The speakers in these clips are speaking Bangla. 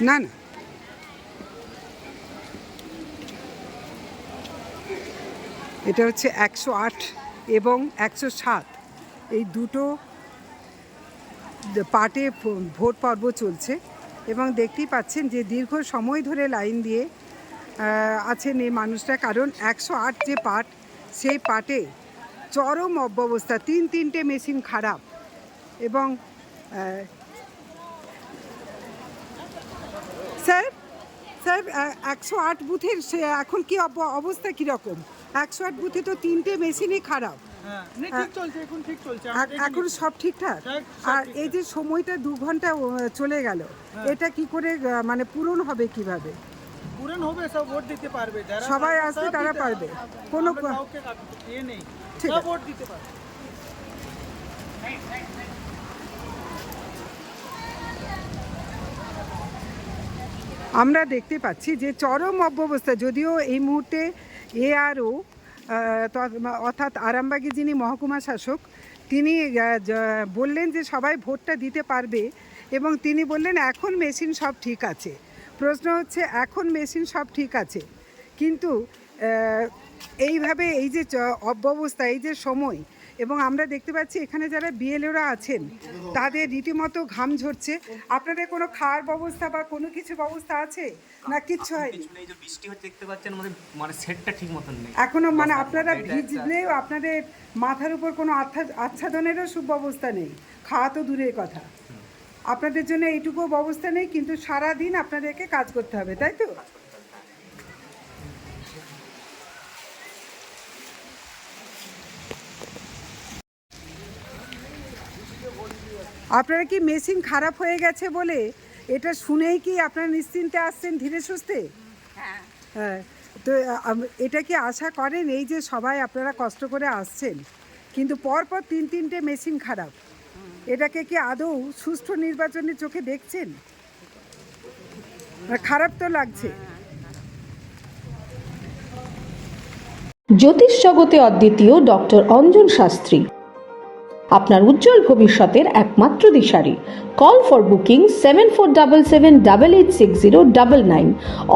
না না, এটা হচ্ছে 108 এবং 107 এই দুটো পার্টে ভোট পর্ব চলছে এবং দেখতেই পাচ্ছেন যে দীর্ঘ সময় ধরে লাইন দিয়ে আছেন এই মানুষটা, কারণ 108 যে পার্ট সেই পার্টে চরম অব্যবস্থা, তিনটে মেশিন খারাপ। এবং স্যার স্যার 108 বুথের এখন কি অবস্থা কীরকম? 108 বুথে তো তিনটে মেশিনই খারাপ। এখন সব ঠিকঠাক। আর এই যে সময়টা 2 ঘন্টা চলে গেল, এটা কি করে মানে পূরণ হবে কিভাবে? পূরণ হবে, সব ভোট দিতে পারবে, যারা সবাই আসবে তারা পারবে, কোনো নেই, ঠিক সব ভোট দিতে পারবে। আমরা দেখতে পাচ্ছি যে চরম অব্যবস্থা। যদিও এই মুহূর্তে এআরও অর্থাৎ আরামবাগে যিনি মহকুমা শাসক, তিনি বললেন যে সবাই ভোটটা দিতে পারবে এবং তিনি বললেন এখন মেশিন সব ঠিক আছে। প্রশ্ন হচ্ছে এখন মেশিন সব ঠিক আছে, কিন্তু এইভাবে এই যে অব্যবস্থা, এই যে সময়, এবং আমরা দেখতে পাচ্ছি এখানে যারা বিএলওরা আছেন তাদের রীতিমতো ঘাম ঝরছে। আপনাদের কোনো খাওয়ার ব্যবস্থা বা কোনো কিছু ব্যবস্থা আছে না? কিচ্ছু হয়নি। বৃষ্টি হচ্ছে দেখতে পাচ্ছেন, আমাদের মানে সেটটা ঠিক মতন নেই এখনো, মানে আপনারা ভিজলেও আপনাদের মাথার উপর কোনো আচ্ছাদনেরও সুব্যবস্থা নেই, খাওয়া তো দূরের কথা। আপনাদের জন্য এইটুকু ব্যবস্থা নেই, কিন্তু সারাদিন আপনাদেরকে কাজ করতে হবে, তাই তো? আপনারা কি মেশিন খারাপ হয়ে গেছে বলে এটা শুনেই কি আপনারা নিশ্চিন্তে আসছেন ধীরে সুস্থে? হ্যাঁ, তো এটা কি আশা করেন এই যে সবাই আপনারা কষ্ট করে আসছেন কিন্তু পরপর তিনটে মেশিন খারাপ, এটাকে কি আদৌ সুষ্ঠু নির্বাচনের চোখে দেখছেন? খারাপ তো লাগছে। জ্যোতিষ জগতে অদ্বিতীয় ডক্টর অঞ্জন শাস্ত্রী, আপনার উজ্জ্বল ভবিষ্যতের একমাত্র দিশারি। Call for booking 7477886099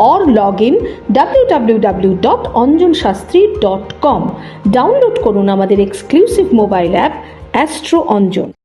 or log in www.anjanshastri.com। Download করুন আমাদের exclusive mobile app Astro Anjan.